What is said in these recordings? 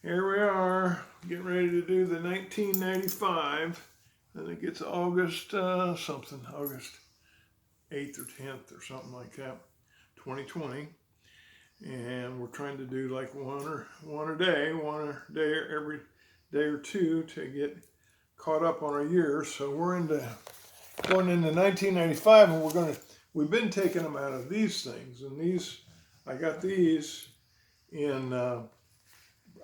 Here we are, getting ready to do the 1995. I think it's August something, August 8th or 10th or something like that, 2020. And we're trying to do like one a day every day or two to get caught up on our years. So we're going into 1995, and we've been taking them out of these things, and I got these in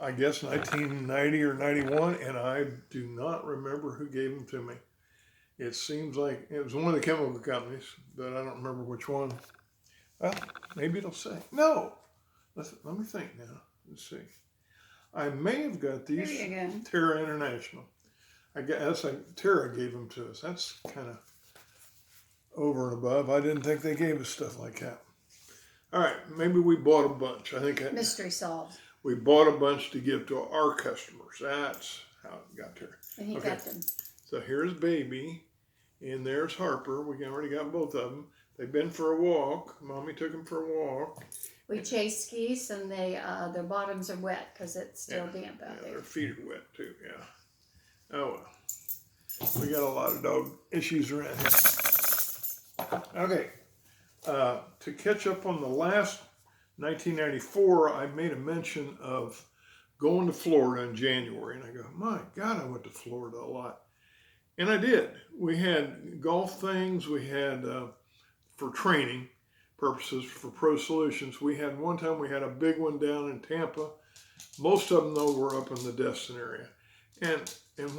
I guess 1990 or 91, and I do not remember who gave them to me. It seems like it was one of the chemical companies, but I don't remember which one. Well, maybe it'll say. No, let me think now. Let's see. I may have got these. There you go. Terra International. I guess Terra gave them to us. That's kind of over and above. I didn't think they gave us stuff like that. All right, maybe we bought a bunch. I think Mystery solved. We bought a bunch to give to our customers. That's how it got there. And he got them. So here's Baby, and there's Harper. We already got both of them. They've been for a walk. Mommy took them for a walk. We chased geese, and their bottoms are wet because it's still damp out there. Their feet are wet too. Yeah. Oh well. We got a lot of dog issues around here. Okay. To catch up on the last 1994, I made a mention of going to Florida in January, and I go, my God, I went to Florida a lot. And I did. We had golf things, we had for training purposes for Pro Solutions. One time we had a big one down in Tampa. Most of them, though, were up in the Destin area. And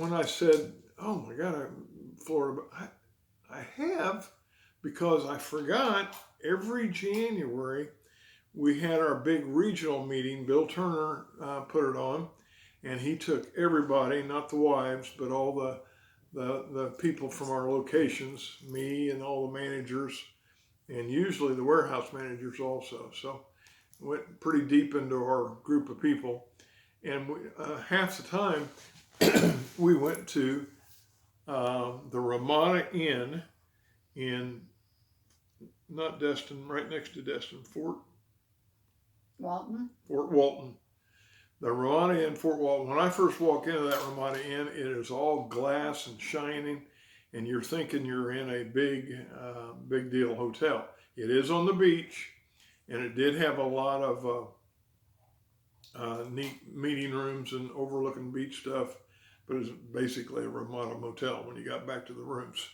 when I said, oh my God, Florida, I have, because I forgot every January we had our big regional meeting. Bill Turner put it on, and he took everybody, not the wives, but all the people from our locations, me and all the managers, and usually the warehouse managers also. So went pretty deep into our group of people. And half the time we went to the Ramada Inn in, not Destin, right next to Destin, Fort Walton. The Ramada Inn, Fort Walton. When I first walk into that Ramada Inn, it is all glass and shining, and you're thinking you're in a big deal hotel. It is on the beach, and it did have a lot of neat meeting rooms and overlooking beach stuff, but it was basically a Ramada motel when you got back to the rooms.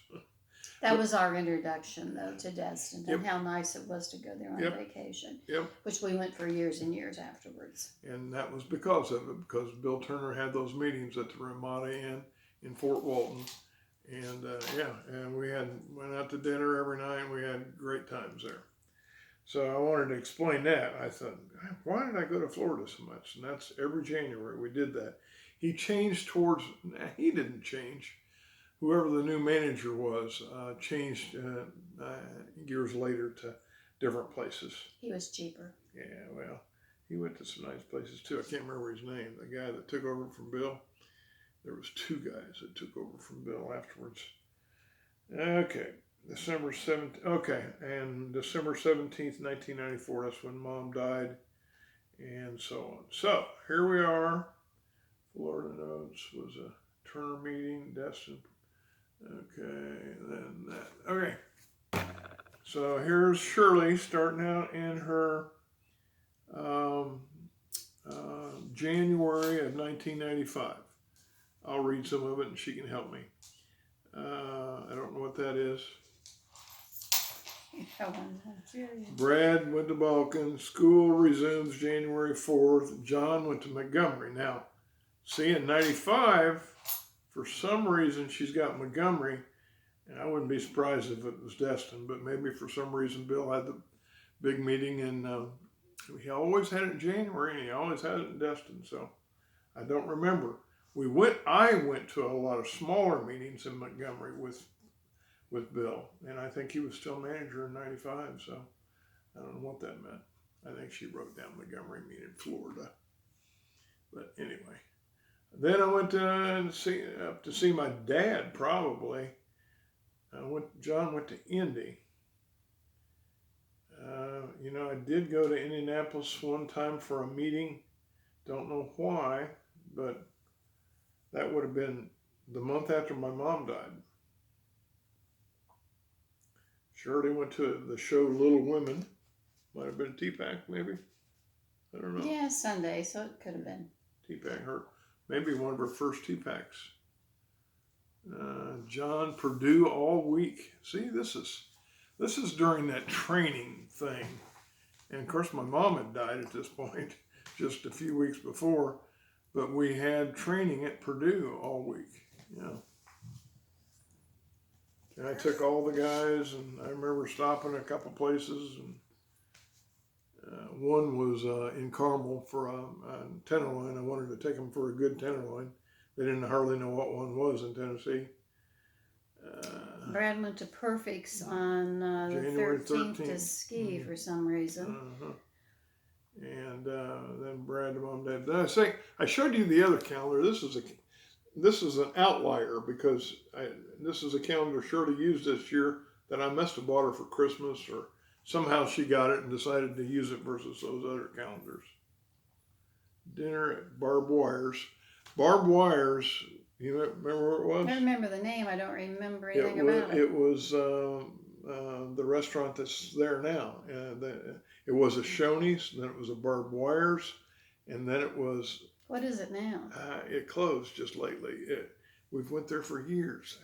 That was our introduction, though, to Destin, and how nice it was to go there on vacation, which we went for years and years afterwards. And that was because of it, because Bill Turner had those meetings at the Ramada Inn in Fort Walton. And and we went out to dinner every night, and we had great times there. So I wanted to explain that. I thought, why did I go to Florida so much? And that's every January we did that. He didn't change. Whoever the new manager was changed years later to different places. He was cheaper. Yeah, well, he went to some nice places too. I can't remember his name. The guy that took over from Bill. There was two guys that took over from Bill afterwards. Okay, December 17th. Okay, and December 17th, 1994. That's when Mom died, and so on. So here we are. Florida Notes was a Turner meeting, Destin. Okay, then that. Okay, so here's Shirley starting out in her January of 1995. I'll read some of it and she can help me. I don't know what that is. Brad went to Balkan. School resumes January 4th. John went to Montgomery. Now, see, in 95, for some reason, she's got Montgomery, and I wouldn't be surprised if it was Destin, but maybe for some reason Bill had the big meeting, and he always had it in January, and he always had it in Destin, so I don't remember. I went to a lot of smaller meetings in Montgomery with Bill, and I think he was still manager in 95, so I don't know what that meant. I think she wrote down Montgomery meeting in Florida. But anyway, then I went to see my dad, probably. John went to Indy. I did go to Indianapolis one time for a meeting Don't know why, but that would have been the month after my mom died. Shirley went to the show Little Women. Might have been TPAC, maybe. I don't know. Yeah, Sunday, so it could have been. TPAC, maybe one of her first TPACs. John Purdue all week. See, this is during that training thing. And of course, my mom had died at this point just a few weeks before, but we had training at Purdue all week. Yeah. And I took all the guys, and I remember stopping a couple places, and one was in Carmel for a Tenderloin. I wanted to take them for a good Tenderloin. They didn't hardly know what one was in Tennessee. Brad went to Perfect's on the January 13th to ski for some reason. And then Brad and Mom and Dad. I showed you the other calendar. This is an outlier because this is a calendar Shirley used this year that I must have bought her for Christmas, or somehow she got it and decided to use it versus those other calendars. Dinner at Barbed Wires. Barbed Wires, you remember what it was? I remember the name. I don't remember anything about it. It was the restaurant that's there now. It was a Shoney's, then it was a Barbed Wires, and then it was... What is it now? It closed just lately. We've went there for years.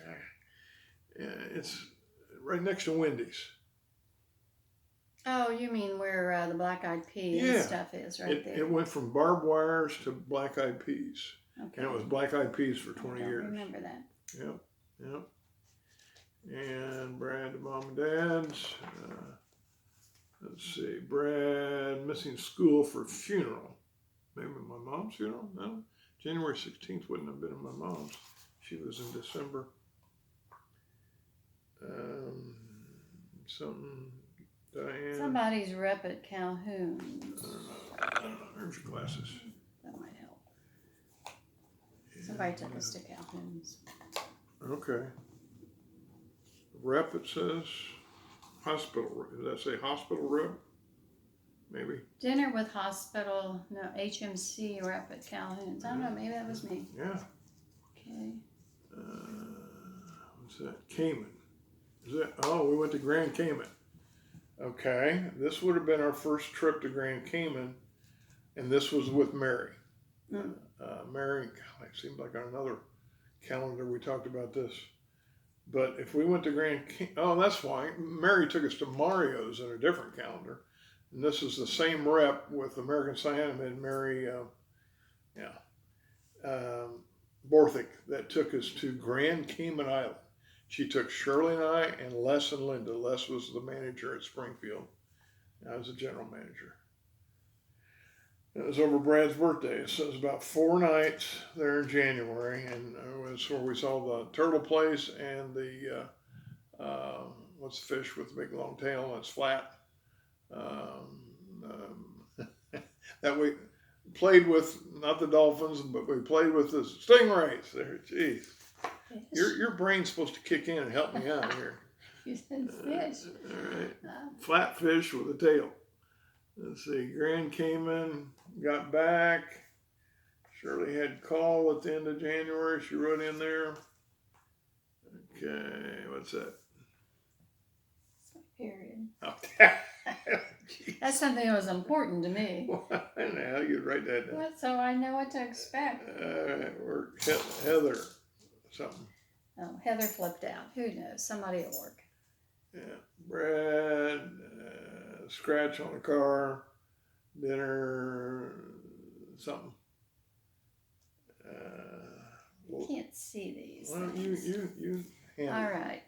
It's right next to Wendy's. Oh, you mean where the Black Eyed Peas stuff is, right there? It went from Barbed Wires to Black Eyed Peas. Okay. And it was Black Eyed Peas for 20 years. I remember that. Yep. And Brad and Mom and Dad's. Let's see. Brad missing school for funeral. Maybe my mom's funeral? No. January 16th wouldn't have been my mom's. She was in December. Diane. Somebody's rep at Calhoun's. I don't know. There's your glasses. That might help. Somebody took us to Calhoun's. Okay. Rep, it says. Hospital. Does that say hospital rep? Maybe. Dinner with hospital, no, HMC rep at Calhoun's. I don't know, maybe that was me. Yeah. Okay. What's that? Cayman. Is it? Oh, we went to Grand Cayman. Okay. This would have been our first trip to Grand Cayman, and this was with Mary. Mary, God, it seemed like on another calendar we talked about this. But if we went to Grand Cayman, oh, that's why. Mary took us to Mario's on a different calendar. And this is the same rep with American Cyanamid, Mary Borthwick, that took us to Grand Cayman Island. She took Shirley and I and Les and Linda. Les was the manager at Springfield. I was the general manager. It was over Brad's birthday, so it was about 4 nights there in January, and it was where we saw the turtle place and the, what's the fish with the big long tail and it's flat? That we played with, not the dolphins, but we played with the stingrays there. Jeez. Your brain's supposed to kick in and help me out here. You said fish. All right. Flat fish with a tail. Let's see. Grand Cayman, got back. Shirley had call at the end of January. She wrote in there. Okay, what's that? Period. Okay. That's something that was important to me. Now you write that down. What, so I know what to expect. We're Heather something. Oh, Heather flipped out. Who knows? Somebody at work. Yeah, Brad, scratch on the car, dinner, something. You can't see these. Well, you handle All right.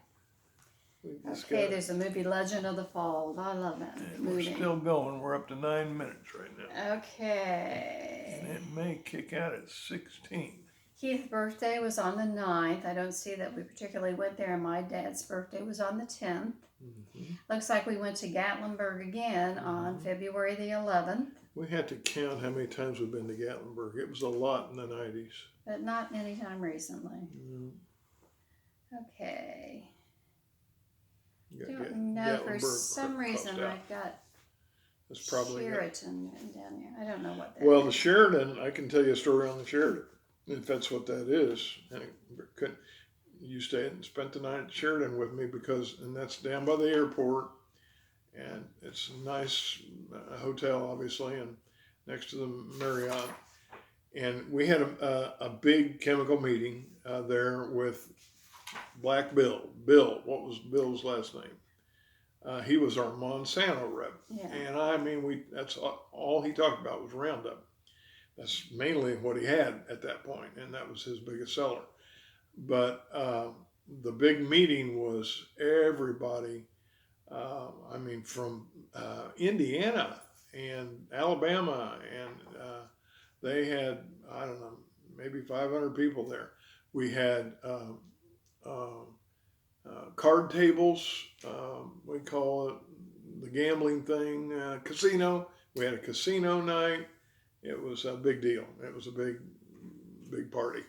Okay, there's the movie Legend of the Falls. I love that movie. We're still going. We're up to 9 minutes right now. Okay. And it may kick out at 16. Keith's birthday was on the 9th. I don't see that we particularly went there. And my dad's birthday was on the 10th. Mm-hmm. Looks like we went to Gatlinburg again on February the 11th. We had to count how many times we've been to Gatlinburg. It was a lot in the 90s. But not any time recently. Mm-hmm. Okay. Yeah, Don't know, for some reason I've got It's probably Sheraton down there. I don't know what that well, is. the Sheridan, I can tell you a story on the Sheridan, if that's what that is. And you stayed and spent the night at Sheridan with me and that's down by the airport, and it's a nice hotel, obviously, and next to the Marriott. And we had a big chemical meeting there with Black Bill. Bill, what was Bill's last name? He was our Monsanto rep. Yeah. And I mean, that's all he talked about was Roundup. That's mainly what he had at that point, and that was his biggest seller. But the big meeting was everybody, I mean, from Indiana and Alabama, and they had, I don't know, maybe 500 people there. We had card tables, we call it the gambling thing, casino. We had a casino night. It was a big deal. It was a big party.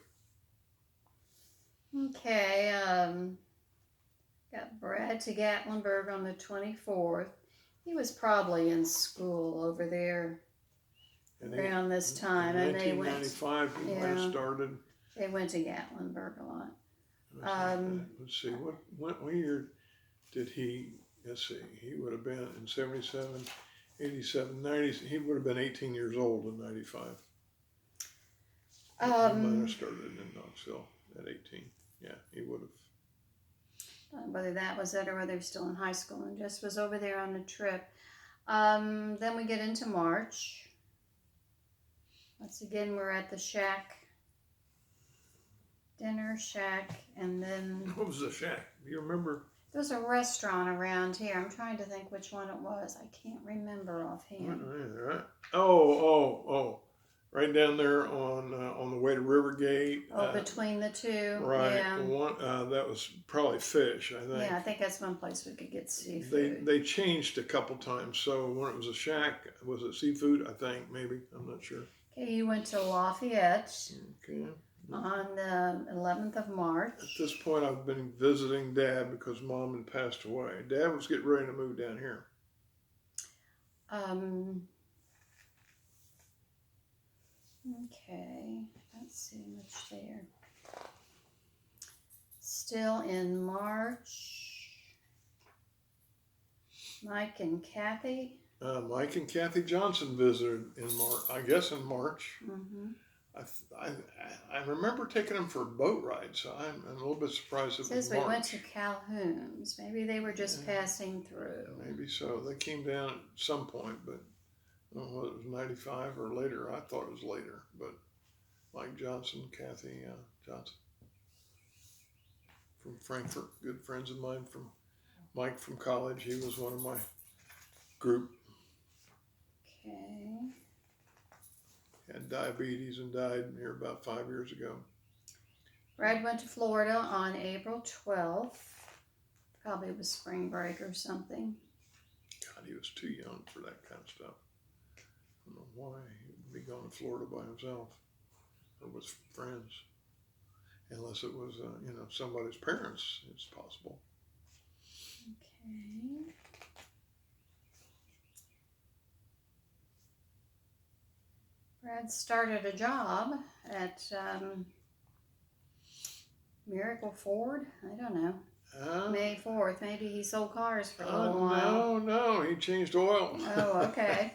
Okay, got Brad to Gatlinburg on the 24th. He was probably in school over there around this time. In And they went, 1995, he might have started. They went to Gatlinburg a lot. Let's see, what year did he, let's see, he would have been in 77, 87, 90, he would have been 18 years old in 95. He might have started in Knoxville at 18. Yeah, he would have. Whether that was it or whether he was still in high school and just was over there on a trip. Then we get into March. Once again, we're at the Shack. Dinner Shack, and then... What was the Shack? Do you remember? There's a restaurant around here. I'm trying to think which one it was. I can't remember offhand. Right. Oh. Right down there on the way to Rivergate. Between the two. Right. Yeah. One, that was probably Fish, I think. Yeah, I think that's one place we could get seafood. They changed a couple times. So when it was a Shack, was it seafood? I think, maybe. I'm not sure. Okay, you went to Lafayette. Okay. On the 11th of March. At this point, I've been visiting Dad because Mom had passed away. Dad was getting ready to move down here. Okay, don't see much there. Still in March, Mike and Kathy. Mike and Kathy Johnson visited in March, I guess in March. Mm-hmm. I remember taking them for a boat ride, so I'm a little bit surprised. It says was we March. went to Calhoun's. Maybe they were just passing through. Maybe so. They came down at some point, but I don't know whether it was 95 or later. I thought it was later, but Mike Johnson, Kathy Johnson from Frankfurt, good friends of mine. From Mike from college, he was one of my group. Okay. Had diabetes and died here about 5 years ago. Brad went to Florida on April 12th. Probably it was spring break or something. God, he was too young for that kind of stuff. I don't know why he would be going to Florida by himself or with friends. Unless it was, somebody's parents, it's possible. Okay. Brad started a job at Miracle Ford. I don't know. May 4th. Maybe he sold cars for a little while. No, he changed oil. Oh, okay.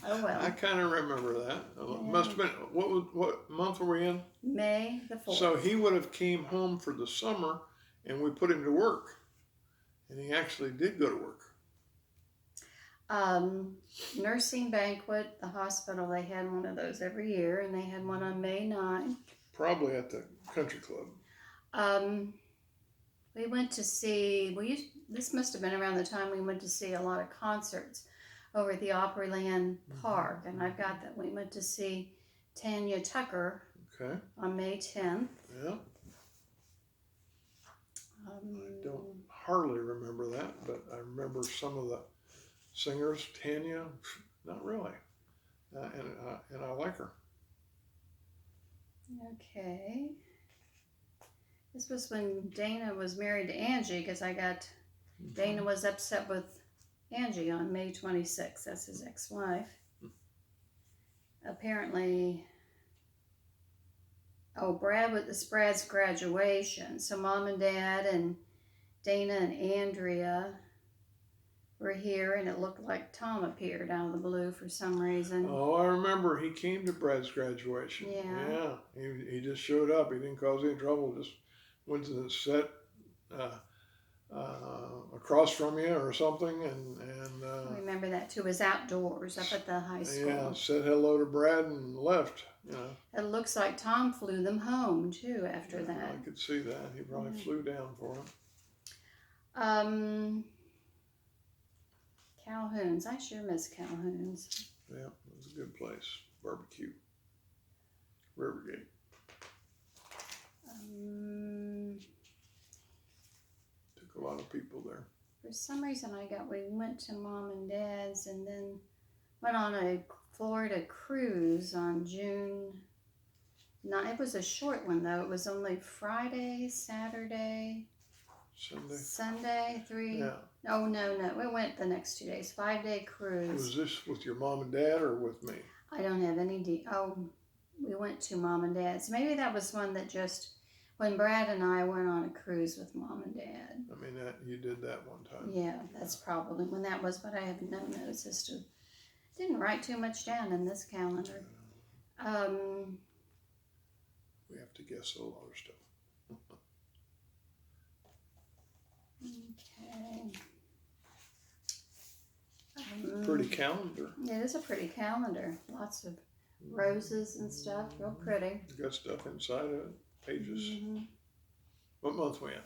Oh, well. I kind of remember that. Yeah. Must have been, what month were we in? May the 4th. So he would have came home for the summer and we put him to work. And he actually did go to work. Nursing banquet, the hospital, they had one of those every year, and they had one on May 9th. Probably at the country club. We went to see, this must have been around the time we went to see a lot of concerts over at the Opryland Park, and I've got that we went to see Tanya Tucker on May 10th. Yeah. I don't hardly remember that, but I remember some of the singers. Tanya, not really, and I like her. Okay. This was when Dana was married to Angie, because Dana was upset with Angie on May 26th. That's his ex-wife. Apparently, it's Brad's graduation. So Mom and Dad and Dana and Andrea were here, and it looked like Tom appeared out of the blue for some reason. Oh, I remember he came to Brad's graduation. Yeah. He just showed up. He didn't cause any trouble. Just went to the set across from you or something, and I remember that too. It was outdoors up at the high school. yeah, said hello to Brad and left. It looks like Tom flew them home too after that. I could see that. He probably flew down for him. Calhoun's. I sure miss Calhoun's. Yeah, it was a good place. Barbecue. Rivergate. Took a lot of people there. For some reason, we went to Mom and Dad's and then went on a Florida cruise on June 9th. It was a short one though. It was only Friday, Saturday, Sunday, 3. Yeah. Oh, no. We went the next 2 days. 5-day cruise. Was this with your mom and dad or with me? I don't have any we went to Mom and Dad's. Maybe that was one that just, when Brad and I went on a cruise with Mom and Dad. I mean, you did that one time. Yeah, that's probably when that was, but I have no notes as to, didn't write too much down in this calendar. We have to guess a lot of stuff. Okay. Pretty calendar. It is a pretty calendar. Lots of roses and stuff. Real pretty. Got stuff inside of it. Pages. What month we in?